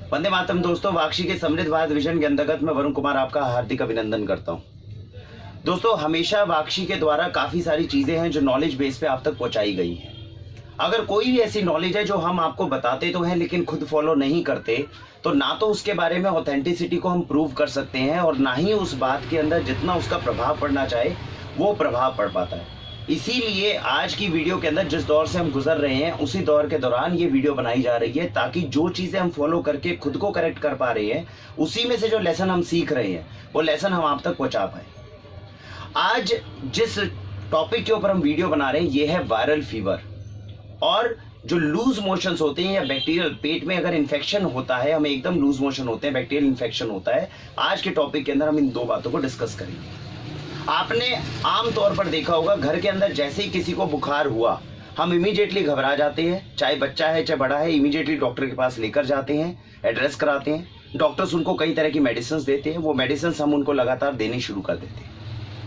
वंदे मातरम दोस्तों, वाक्षी के समृद्ध भारत विजन के अंतर्गत मैं वरुण कुमार आपका हार्दिक अभिनंदन करता हूं। दोस्तों, हमेशा वाक्षी के द्वारा काफी सारी चीजें हैं जो नॉलेज बेस पे आप तक पहुंचाई गई हैं। अगर कोई भी ऐसी नॉलेज है जो हम आपको बताते तो हैं लेकिन खुद फॉलो नहीं करते, तो ना तो उसके बारे में ऑथेंटिसिटी को हम प्रूव कर सकते हैं और ना ही उस बात के अंदर जितना उसका प्रभाव पड़ना चाहे वो प्रभाव पड़ पाता है। इसीलिए आज की वीडियो के अंदर जिस दौर से हम गुजर रहे हैं उसी दौर के दौरान ये वीडियो बनाई जा रही है, ताकि जो चीजें हम फॉलो करके खुद को करेक्ट कर पा रहे हैं उसी में से जो लेसन हम सीख रहे हैं वो लेसन हम आप तक पहुंचा पाए। आज जिस टॉपिक के ऊपर हम वीडियो बना रहे हैं ये है वायरल फीवर, और जो लूज मोशंस होते हैं या बैक्टीरियल, पेट में अगर इन्फेक्शन होता है, हमें एकदम लूज मोशन होते हैं, बैक्टीरियल इन्फेक्शन होता है। आज के टॉपिक के अंदर हम इन दो बातों को डिस्कस करेंगे। आपने आम तौर पर देखा होगा, घर के अंदर जैसे ही किसी को बुखार हुआ हम इमीडिएटली घबरा जाते हैं, चाहे बच्चा है चाहे बड़ा है, इमीडिएटली डॉक्टर के पास लेकर जाते हैं, एड्रेस कराते हैं। डॉक्टर्स उनको कई तरह की मेडिसिन देते हैं, वो मेडिसिन हम उनको लगातार देनी शुरू कर देते हैं।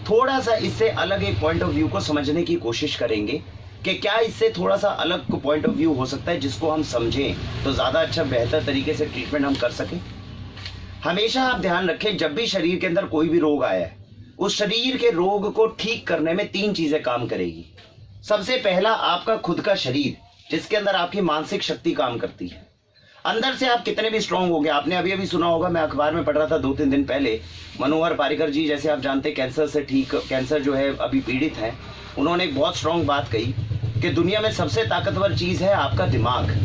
थोड़ा सा इससे अलग एक पॉइंट ऑफ व्यू को समझने की कोशिश करेंगे कि क्या इससे थोड़ा सा अलग पॉइंट ऑफ व्यू हो सकता है जिसको हम समझें तो ज़्यादा अच्छा बेहतर तरीके से ट्रीटमेंट हम कर सकें। हमेशा आप ध्यान रखें, जब भी शरीर के अंदर कोई भी रोग आया है उस शरीर के रोग को ठीक करने में तीन चीजें काम करेगी। सबसे पहला आपका खुद का शरीर, जिसके अंदर आपकी मानसिक शक्ति काम करती है। अंदर से आप कितने भी स्ट्रांग हो गए, आपने अभी अभी सुना होगा, मैं अखबार में पढ़ रहा था 2-3 दिन पहले, मनोहर पारिकर जी, जैसे आप जानते हैं कैंसर जो है अभी पीड़ित हैं, उन्होंने एक बहुत स्ट्रांग बात कही कि दुनिया में सबसे ताकतवर चीज है आपका दिमाग।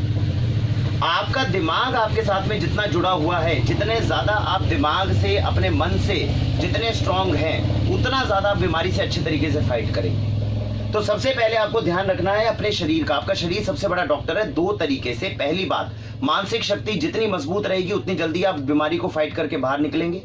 आपका दिमाग आपके साथ में जितना जुड़ा हुआ है, जितने ज्यादा आप दिमाग से, अपने मन से जितने स्ट्रांग हैं, उतना ज्यादा आप बीमारी से अच्छे तरीके से फाइट करेंगे। तो सबसे पहले आपको ध्यान रखना है अपने शरीर का। आपका शरीर सबसे बड़ा डॉक्टर है दो तरीके से। पहली बात, मानसिक शक्ति जितनी मजबूत रहेगी उतनी जल्दी आप बीमारी को फाइट करके बाहर निकलेंगे।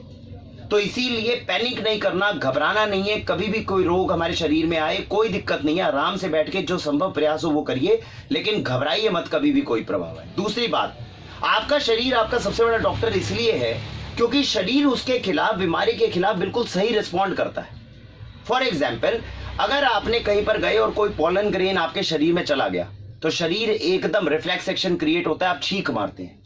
तो इसीलिए पैनिक नहीं करना, घबराना नहीं है। कभी भी कोई रोग हमारे शरीर में आए कोई दिक्कत नहीं है, आराम से बैठ के जो संभव प्रयास हो वो करिए, लेकिन घबराइए मत कभी भी कोई प्रभाव है। दूसरी बात, आपका शरीर आपका सबसे बड़ा डॉक्टर इसलिए है क्योंकि शरीर उसके खिलाफ, बीमारी के खिलाफ बिल्कुल सही रिस्पॉन्ड करता है। फॉर एग्जाम्पल, अगर आपने कहीं पर गए और कोई पॉलन ग्रेन आपके शरीर में चला गया तो शरीर एकदम रिफ्लेक्स एक्शन क्रिएट होता है, आप छींक मारते हैं।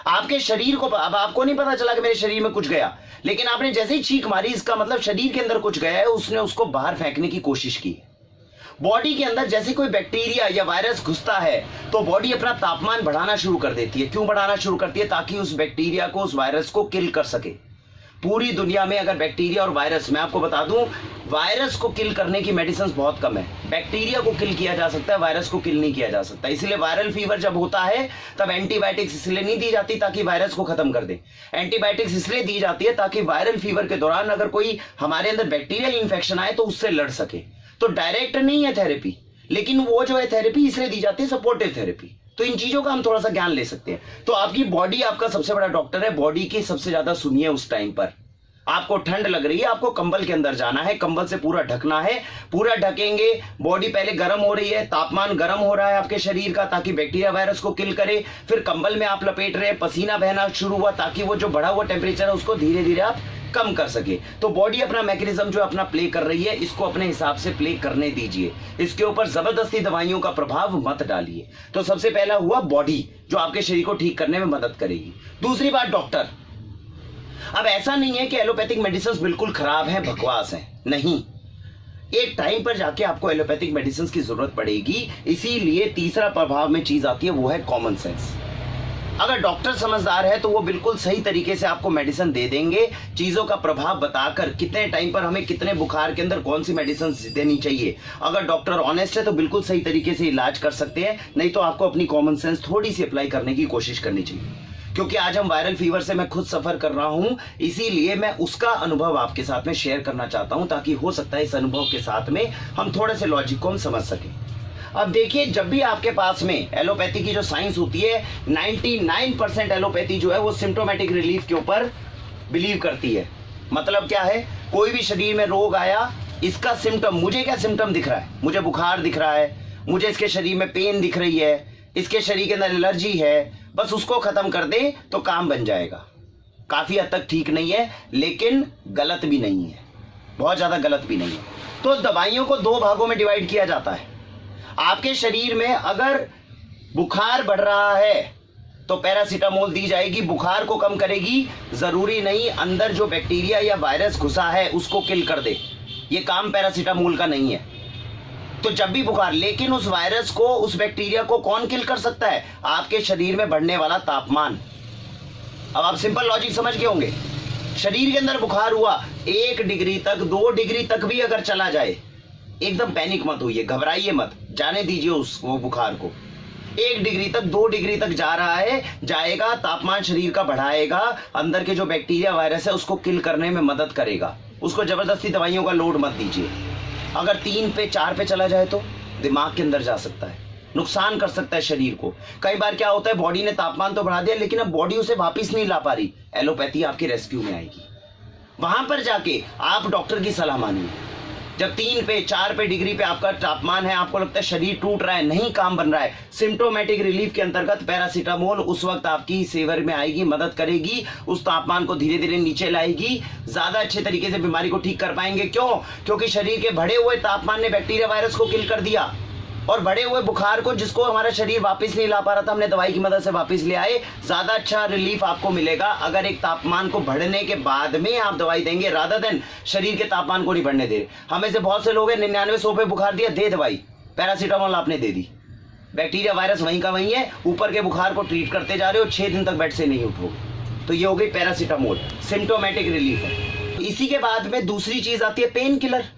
आपके शरीर को, अब आपको नहीं पता चला कि मेरे शरीर में कुछ गया, लेकिन आपने जैसे ही छींक मारी, इसका मतलब शरीर के अंदर कुछ गया है, उसने उसको बाहर फेंकने की कोशिश की। बॉडी के अंदर जैसे कोई बैक्टीरिया या वायरस घुसता है तो बॉडी अपना तापमान बढ़ाना शुरू कर देती है। क्यों बढ़ाना शुरू करती है? ताकि उस बैक्टीरिया को, उस वायरस को किल कर सके। पूरी दुनिया में अगर बैक्टीरिया और वायरस, मैं आपको बता दूं, वायरस को किल करने की मेडिसिन बहुत कम है। बैक्टीरिया को किल किया जा सकता है, वायरस को किल नहीं किया जा सकता। इसलिए वायरल फीवर जब होता है तब एंटीबायोटिक्स इसलिए नहीं दी जाती ताकि वायरस को खत्म कर दे। एंटीबायोटिक्स इसलिए दी जाती है ताकि वायरल फीवर के दौरान अगर कोई हमारे अंदर बैक्टीरियल इन्फेक्शन आए तो उससे लड़ सके। तो डायरेक्ट नहीं है थेरेपी, लेकिन वो जो है थेरेपी इसलिए दी जाती है, सपोर्टिव थेरेपी। तो इन चीजों का हम थोड़ा सा ज्ञान ले सकते हैं। तो आपकी बॉडी आपका सबसे बड़ा डॉक्टर है। बॉडी की सबसे ज्यादा सुनिए उस टाइम पर। आपको ठंड लग रही है, आपको कंबल के अंदर जाना है, कंबल से पूरा ढकना है, पूरा ढकेंगे। बॉडी पहले गर्म हो रही है, तापमान गर्म हो रहा है आपके शरीर का ताकि बैक्टीरिया वायरस को किल करे। फिर कंबल में आप लपेट रहे हैं, पसीना बहना शुरू हुआ ताकि वो जो बढ़ा हुआ टेम्परेचर है उसको धीरे धीरे आप कम कर सके। तो बॉडी अपना मैकेनिज्म जो अपना प्ले कर रही है, इसको अपने हिसाब से प्ले करने दीजिए। इसके ऊपर जबरदस्ती दवाइयों का प्रभाव मत डालिए। तो सबसे पहला हुआ बॉडी, जो आपके शरीर को ठीक करने में मदद करेगी। दूसरी बात, डॉक्टर। अब ऐसा नहीं है कि एलोपैथिक मेडिसिन बिल्कुल खराब है, बकवास है, नहीं। एक टाइम पर जाके आपको एलोपैथिक मेडिसिन की जरूरत पड़ेगी। इसीलिए तीसरा प्रभाव में चीज आती है, वो है कॉमन सेंस। अगर डॉक्टर समझदार है तो वो बिल्कुल सही तरीके से आपको मेडिसिन दे देंगे, चीजों का प्रभाव बताकर कितने टाइम पर हमें कितने बुखार के अंदर कौन सी मेडिसिन देनी चाहिए। अगर डॉक्टर ऑनेस्ट है तो बिल्कुल सही तरीके से इलाज कर सकते हैं, नहीं तो आपको अपनी कॉमन सेंस थोड़ी सी अप्लाई करने की कोशिश करनी चाहिए। क्योंकि आज हम वायरल फीवर से मैं खुद सफर कर रहा हूं, इसीलिए मैं उसका अनुभव आपके साथ में शेयर करना चाहता हूं, ताकि हो सकता है इस अनुभव के साथ में हम थोड़े से लॉजिक को हम समझ सकें। अब देखिए, जब भी आपके पास में एलोपैथी की जो साइंस होती है, 99% एलोपैथी जो है वो सिम्टोमेटिक रिलीफ के ऊपर बिलीव करती है। मतलब क्या है, कोई भी शरीर में रोग आया, इसका सिम्टम, मुझे क्या सिम्टम दिख रहा है, मुझे बुखार दिख रहा है, मुझे इसके शरीर में पेन दिख रही है, इसके शरीर के अंदर एलर्जी है, बस उसको खत्म कर दे तो काम बन जाएगा। काफी हद तक ठीक नहीं है, लेकिन गलत भी नहीं है, बहुत ज्यादा गलत भी नहीं है। तो दवाइयों को दो भागों में डिवाइड किया जाता है। आपके शरीर में अगर बुखार बढ़ रहा है तो पैरासीटामोल दी जाएगी, बुखार को कम करेगी। जरूरी नहीं अंदर जो बैक्टीरिया या वायरस घुसा है उसको किल कर दे, ये काम पैरासीटामोल का नहीं है। तो जब भी बुखार, लेकिन उस वायरस को, उस बैक्टीरिया को कौन किल कर सकता है? आपके शरीर में बढ़ने वाला तापमान। अब आप सिंपल लॉजिक समझ गए होंगे। शरीर के अंदर बुखार हुआ 1 डिग्री तक, 2 डिग्री तक भी अगर चला जाए, एकदम पैनिक मत होइए, घबराइए मत, जाने दीजिए वो बुखार को। 1 डिग्री तक, 2 डिग्री तक जा रहा है, जाएगा, तापमान शरीर का बढ़ाएगा, अंदर के जो बैक्टीरिया वायरस है उसको किल करने में मदद करेगा। उसको जबरदस्ती दवाइयों का लोड मत दीजिए। अगर 3 पे 4 पे चला जाए तो दिमाग के अंदर जा सकता है, नुकसान कर सकता है शरीर को। कई बार क्या होता है, बॉडी ने तापमान तो बढ़ा दिया लेकिन अब बॉडी उसे वापस नहीं ला पा रही, एलोपैथी आपके रेस्क्यू में आएगी। वहां पर जाके आप डॉक्टर की सलाह मानिए। जब 3 पे 4 पे डिग्री पे आपका तापमान है, आपको लगता है शरीर टूट रहा है, नहीं काम बन रहा है, सिम्टोमेटिक रिलीफ के अंतर्गत पैरासीटामोल उस वक्त आपकी सेवर में आएगी, मदद करेगी, उस तापमान को धीरे धीरे नीचे लाएगी, ज्यादा अच्छे तरीके से बीमारी को ठीक कर पाएंगे। क्यों? क्योंकि शरीर के बढ़े हुए तापमान ने बैक्टीरिया वायरस को किल कर दिया, और बढ़े हुए बुखार को, जिसको हमारा शरीर वापस नहीं ला पा रहा था, हमने दवाई की मदद से वापस ले आए। ज्यादा अच्छा रिलीफ आपको मिलेगा अगर एक तापमान को बढ़ने के बाद में आप दवाई देंगे, रादर देन शरीर के तापमान को नहीं बढ़ने दे। हमें से बहुत से लोग हैं 99-100 पे बुखार दिया, दे दवाई, पैरासीटामोल आपने दे दी, बैक्टीरिया वायरस वहीं का वहीं है, ऊपर के बुखार को ट्रीट करते जा रहे हो, 6 दिन तक बेड से नहीं उठोगे। तो ये हो गई पैरासीटामोल, सिम्टोमेटिक रिलीफ है। इसी के बाद में दूसरी चीज आती है पेन किलर।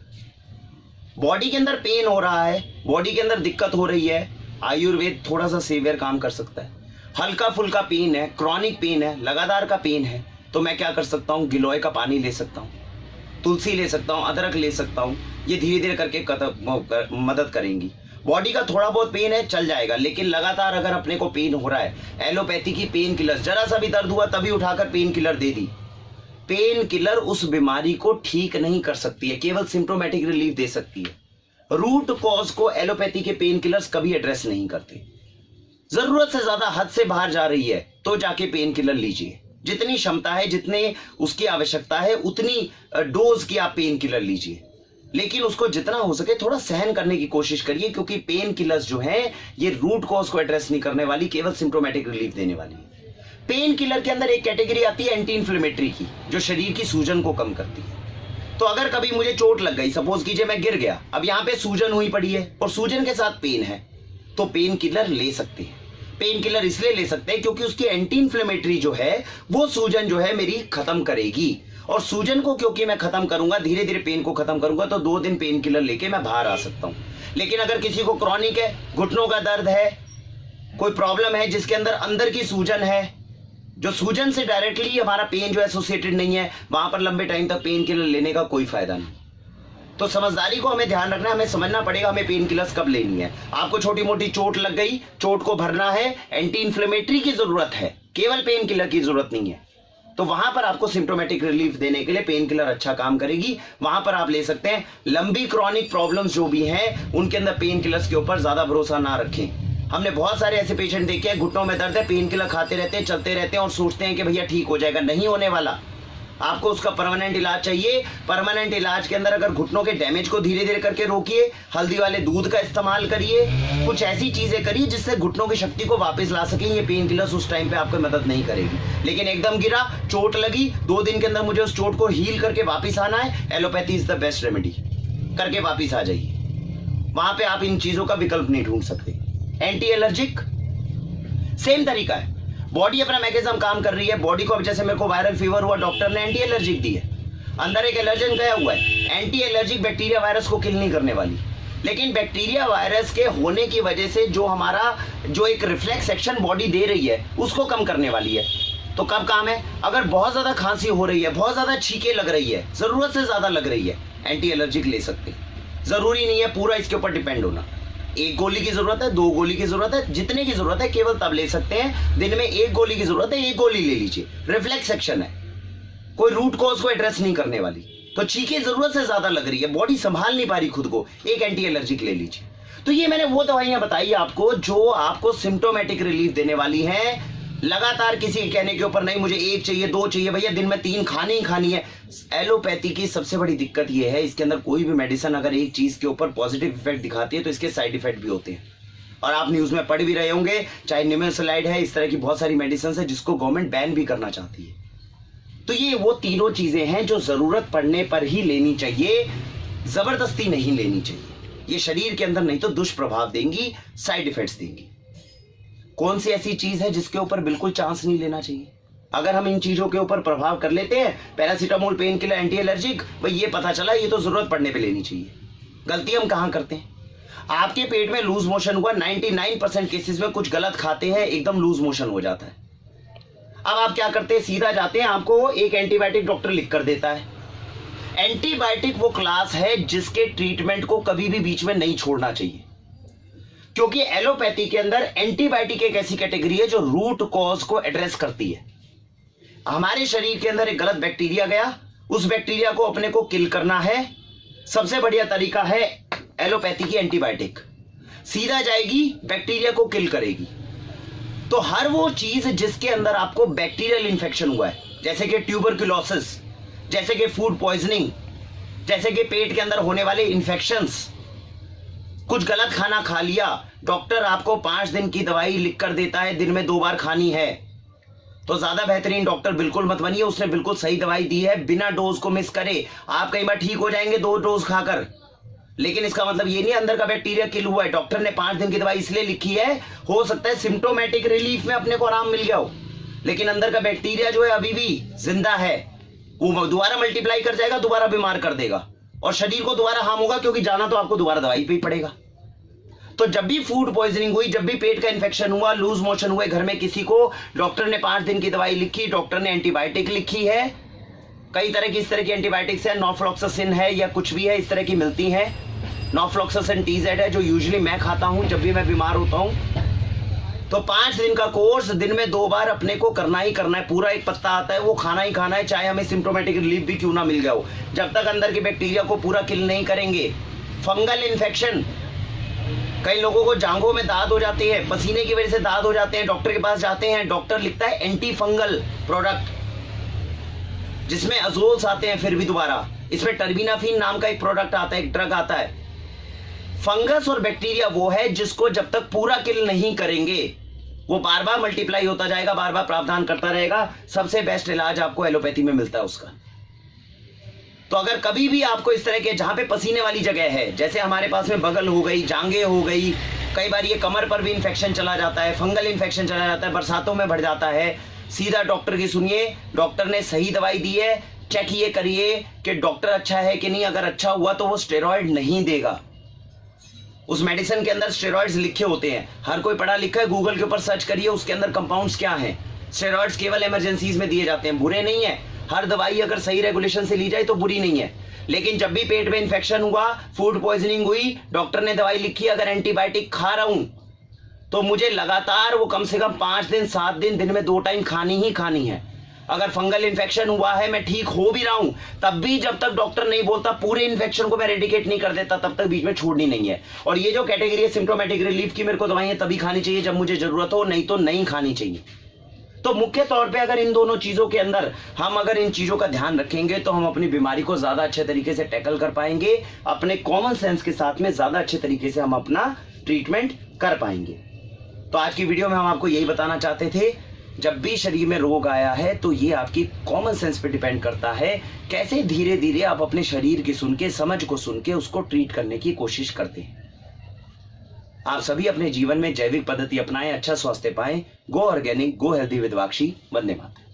बॉडी के अंदर पेन हो रहा है, बॉडी के अंदर दिक्कत हो रही है, आयुर्वेद थोड़ा सा सेवियर काम कर सकता है। हल्का फुल्का पेन है, क्रॉनिक पेन है, लगातार का पेन है, तो मैं क्या कर सकता हूँ, गिलोय का पानी ले सकता हूँ, तुलसी ले सकता हूँ, अदरक ले सकता हूँ। ये धीरे धीरे करके मदद करेंगी। बॉडी का थोड़ा बहुत पेन है चल जाएगा, लेकिन लगातार अगर अपने को पेन हो रहा है, एलोपैथी की पेन किलर, जरा सा भी दर्द हुआ तभी उठाकर पेन किलर दे दी। पेन किलर उस बीमारी को ठीक नहीं कर सकती है, केवल सिम्प्टोमेटिक रिलीफ दे सकती है। रूट कॉज को एलोपैथी के पेन किलर्स कभी एड्रेस नहीं करते। जरूरत से ज्यादा हद से बाहर जा रही है तो जाके पेन किलर लीजिए, जितनी क्षमता है, जितने उसकी आवश्यकता है, उतनी डोज की आप पेन किलर लीजिए, लेकिन उसको जितना हो सके थोड़ा सहन करने की कोशिश करिए, क्योंकि पेन किलर्स जो हैं ये रूट कॉज को एड्रेस नहीं करने वाली, केवल सिम्प्टोमेटिक रिलीफ देने वाली है। पेन किलर के अंदर एक कैटेगरी आती है एंटी इन्फ्लेमेटरी की, जो शरीर की सूजन को कम करती है। तो अगर कभी मुझे चोट लग गई, सपोज कीजिए मैं गिर गया, अब यहाँ पे सूजन हुई पड़ी है और सूजन के साथ पेन है, तो पेन किलर ले सकते हैं। पेन किलर इसलिए ले सकते हैं क्योंकि उसकी एंटी इन्फ्लेमेटरी जो है वो सूजन जो है मेरी खत्म करेगी, और सूजन को क्योंकि मैं खत्म करूंगा, धीरे धीरे पेन को खत्म करूंगा, तो 2 दिन पेन किलर लेके मैं बाहर आ सकता हूं। लेकिन अगर किसी को क्रॉनिक है, घुटनों का दर्द है, कोई प्रॉब्लम है जिसके अंदर अंदर की सूजन है, जो सूजन से डायरेक्टली हमारा पेन जो एसोसिएटेड नहीं है, वहां पर लंबे टाइम तक पेन किलर लेने का कोई फायदा नहीं। तो समझदारी को हमें ध्यान रखना है, हमें समझना पड़ेगा हमें पेन किलर्स कब लेनी है। आपको छोटी मोटी चोट लग गई, चोट को भरना है, एंटी इन्फ्लेमेटरी की जरूरत है, केवल पेन किलर की जरूरत नहीं है, तो वहां पर आपको सिम्प्टोमेटिक रिलीफ देने के लिए पेन किलर अच्छा काम करेगी, वहां पर आप ले सकते हैं। लंबी क्रॉनिक प्रॉब्लम्स जो भी हैं उनके अंदर पेन किलर्स के ऊपर ज्यादा भरोसा ना रखें। हमने बहुत सारे ऐसे पेशेंट देखे हैं, घुटनों में दर्द है, पेन किलर खाते रहते हैं, चलते रहते हैं और सोचते हैं कि भैया ठीक हो जाएगा, नहीं होने वाला। आपको उसका परमानेंट इलाज चाहिए। परमानेंट इलाज के अंदर अगर घुटनों के डैमेज को धीरे धीरे करके रोकिए, हल्दी वाले दूध का इस्तेमाल करिए, कुछ ऐसी चीजें करिए जिससे घुटनों की शक्ति को वापस ला सकें। ये पेन किलर्स उस टाइम पे आपको मदद नहीं करेगी। लेकिन एकदम गिरा, चोट लगी, 2 दिन के अंदर मुझे उस चोट को हील करके वापस आना है, allopathy is the best remedy, करके वापस आ जाइए। वहां पे आप इन चीजों का विकल्प नहीं ढूंढ सकते। एंटी एलर्जिक सेम तरीका है, बॉडी अपना मैकेनिज्म काम कर रही है। बॉडी को अब जैसे मेरे को वायरल फीवर हुआ, डॉक्टर ने एंटी एलर्जिक दी है, अंदर एक एलर्जन गया हुआ है, एंटी एलर्जिक बैक्टीरिया वायरस को किल नहीं करने वाली, लेकिन बैक्टीरिया वायरस के होने की वजह से जो हमारा जो एक रिफ्लेक्स एक्शन बॉडी दे रही है उसको कम करने वाली है। तो कब काम है? अगर बहुत ज्यादा खांसी हो रही है, बहुत ज्यादा छींके लग रही है, जरूरत से ज्यादा लग रही है, एंटी एलर्जिक ले सकते हैं। जरूरी नहीं है पूरा इसके ऊपर डिपेंड होना, 1 गोली की जरूरत है, 2 गोली की जरूरत है, जितने की जरूरत है केवल तब ले सकते हैं। दिन में 1 गोली की जरूरत है, 1 गोली ले लीजिए। रिफ्लेक्स एक्शन है, कोई रूट कॉज को एड्रेस नहीं करने वाली। तो छींके जरूरत से ज्यादा लग रही है, बॉडी संभाल नहीं पा रही खुद को, एक एंटी एलर्जिक ले लीजिए। तो ये मैंने वो दवाइयां बताई आपको जो आपको सिम्प्टोमेटिक रिलीफ देने वाली हैं। लगातार किसी के कहने के ऊपर नहीं मुझे 1 चाहिए, 2 चाहिए, भैया दिन में 3 खानी ही खानी है। एलोपैथी की सबसे बड़ी दिक्कत यह है, इसके अंदर कोई भी मेडिसिन अगर एक चीज के ऊपर पॉजिटिव इफेक्ट दिखाती है तो इसके साइड इफेक्ट भी होते हैं। और आप न्यूज में पढ़ भी रहे होंगे, चाहे निमेसुलाइड है, इस तरह की बहुत सारी मेडिसिन है जिसको गवर्नमेंट बैन भी करना चाहती है। तो ये वो तीनों चीजें हैं जो जरूरत पड़ने पर ही लेनी चाहिए, जबरदस्ती नहीं लेनी चाहिए। ये शरीर के अंदर नहीं तो दुष्प्रभाव देंगी, साइड इफेक्ट्स देंगी। कौन सी ऐसी चीज है जिसके ऊपर बिल्कुल चांस नहीं लेना चाहिए? अगर हम इन चीजों के ऊपर प्रभाव कर लेते हैं, paracetamol, pain killer, anti allergic, भाई ये पता चला ये तो जरूरत पड़ने पे लेनी चाहिए। गलती हम कहां करते हैं? आपके पेट में लूज मोशन हुआ, 99% केसेस में कुछ गलत खाते हैं, एकदम लूज मोशन हो जाता है। अब आप क्या करते हैं? सीधा जाते हैं, आपको एक एंटीबायोटिक डॉक्टर लिख कर देता है। एंटीबायोटिक वो क्लास है जिसके ट्रीटमेंट को कभी भी बीच में नहीं छोड़ना चाहिए, क्योंकि एलोपैथी के अंदर एंटीबायोटिक एक ऐसी कैटेगरी है जो रूट कॉज को एड्रेस करती है। हमारे शरीर के अंदर एक गलत बैक्टीरिया गया, उस बैक्टीरिया को अपने को किल करना है। सबसे बढ़िया तरीका है एलोपैथी की एंटीबायोटिक, सीधा जाएगी, बैक्टीरिया को किल करेगी। तो हर वो चीज जिसके अंदर आपको बैक्टीरियल इंफेक्शन हुआ है, जैसे कि ट्यूबरकुलोसिस, जैसे कि फूड पॉइजनिंग, जैसे कि पेट के अंदर होने वाले इंफेक्शंस, कुछ गलत खाना खा लिया, डॉक्टर आपको 5 दिन की दवाई लिख कर देता है, दिन में 2 बार खानी है, तो ज्यादा बेहतरीन डॉक्टर बिल्कुल मत बनिए। उसने बिल्कुल सही दवाई दी है, बिना डोज को मिस करे। आप कई बार ठीक हो जाएंगे 2 डोज खाकर, लेकिन इसका मतलब ये नहीं अंदर का बैक्टीरिया किल हुआ है। डॉक्टर ने 5 दिन की दवाई इसलिए लिखी है, हो सकता है सिम्टोमेटिक रिलीफ में अपने को आराम मिल गया हो, लेकिन अंदर का बैक्टीरिया जो है अभी भी जिंदा है, वो दोबारा मल्टीप्लाई कर जाएगा, दोबारा बीमार कर देगा और शरीर को दोबारा हार्म होगा, क्योंकि जाना तो आपको दोबारा दवाई पे ही पड़ेगा। तो जब भी फूड पॉइजनिंग हुई, जब भी पेट का इंफेक्शन हुआ, लूज मोशन हुए घर में किसी को, डॉक्टर ने 5 दिन की दवाई लिखी, डॉक्टर ने एंटीबायोटिक लिखी है, कई तरह की इस तरह की एंटीबायोटिक्स है, नॉफ्लॉक्सासिन है या कुछ भी है, इस तरह की मिलती है। नॉफ्लॉक्सासिन TZ है जो यूजुअली मैं खाता हूं जब भी मैं बीमार होता हूं। तो 5 दिन का कोर्स, दिन में 2 बार अपने को करना ही करना है। पूरा एक पत्ता आता है, वो खाना ही खाना है, चाहे हमें सिम्टोमेटिक रिलीफ भी क्यों ना मिल गया हो। जब तक अंदर के बैक्टीरिया को पूरा किल नहीं करेंगे। फंगल इन्फेक्शन, कई लोगों को जांघों में दाद हो जाती है, पसीने की वजह से दाद हो जाते हैं, डॉक्टर के पास जाते हैं, डॉक्टर लिखता है एंटी फंगल प्रोडक्ट, जिसमें अजोल्स आते हैं, फिर भी दोबारा इसमें टर्बिनाफिन नाम का एक प्रोडक्ट आता है, एक ड्रग आता है। फंगस और बैक्टीरिया वो है जिसको जब तक पूरा किल नहीं करेंगे, वो बार बार मल्टीप्लाई होता जाएगा, बार बार प्रावधान करता रहेगा। सबसे बेस्ट इलाज आपको एलोपैथी में मिलता है उसका। तो अगर कभी भी आपको इस तरह के, जहां पे पसीने वाली जगह है, जैसे हमारे पास में बगल हो गई, जांघें हो गई, कई बार ये कमर पर भी इंफेक्शन चला जाता है, फंगल इंफेक्शन चला जाता है, बरसातों में बढ़ जाता है, सीधा डॉक्टर की सुनिए। डॉक्टर ने सही दवाई दी है, चेक ये करिए कि डॉक्टर अच्छा है कि नहीं। अगर अच्छा हुआ तो वो स्टेरॉइड नहीं देगा। उस मेडिसिन के अंदर स्टेरॉइड्स लिखे होते हैं, हर कोई पढ़ा लिखा है, गूगल के ऊपर सर्च करिए उसके अंदर कंपाउंड्स क्या हैं। स्टेरॉइड्स केवल इमरजेंसीज में दिए जाते हैं, बुरे नहीं है। हर दवाई अगर सही रेगुलेशन से ली जाए तो बुरी नहीं है, लेकिन जब भी पेट में इंफेक्शन हुआ, फूड पॉइजनिंग हुई, डॉक्टर ने दवाई लिखी, अगर एंटीबायोटिक खा रहा हूं तो मुझे लगातार वो कम से कम 5 दिन 7 दिन में 2 टाइम खानी ही खानी है। अगर फंगल इन्फेक्शन हुआ है, मैं ठीक हो भी रहा हूं, तब भी जब तक डॉक्टर नहीं बोलता, पूरे इन्फेक्शन को मैं रेडिकेट नहीं कर देता, तब तक बीच में छोड़नी नहीं है। और ये जो कैटेगरी है सिम्टोमेटिक रिलीफ की, मेरे को दवाइयां तभी खानी चाहिए जब मुझे जरूरत हो, नहीं तो नहीं खानी चाहिए। तो मुख्य तौर पे अगर इन दोनों चीजों के अंदर हम अगर इन चीजों का ध्यान रखेंगे तो हम अपनी बीमारी को ज्यादा अच्छे तरीके से टैकल कर पाएंगे, अपने कॉमन सेंस के साथ में ज्यादा अच्छे तरीके से हम अपना ट्रीटमेंट कर पाएंगे। तो आज की वीडियो में हम आपको यही बताना चाहते थे, जब भी शरीर में रोग आया है तो ये आपकी कॉमन सेंस पे डिपेंड करता है, कैसे धीरे धीरे आप अपने शरीर की सुन के, समझ को सुन के उसको ट्रीट करने की कोशिश करते हैं। आप सभी अपने जीवन में जैविक पद्धति अपनाएं, अच्छा स्वास्थ्य पाएं। Go organic, go healthy with Vakshi. Vande Mataram.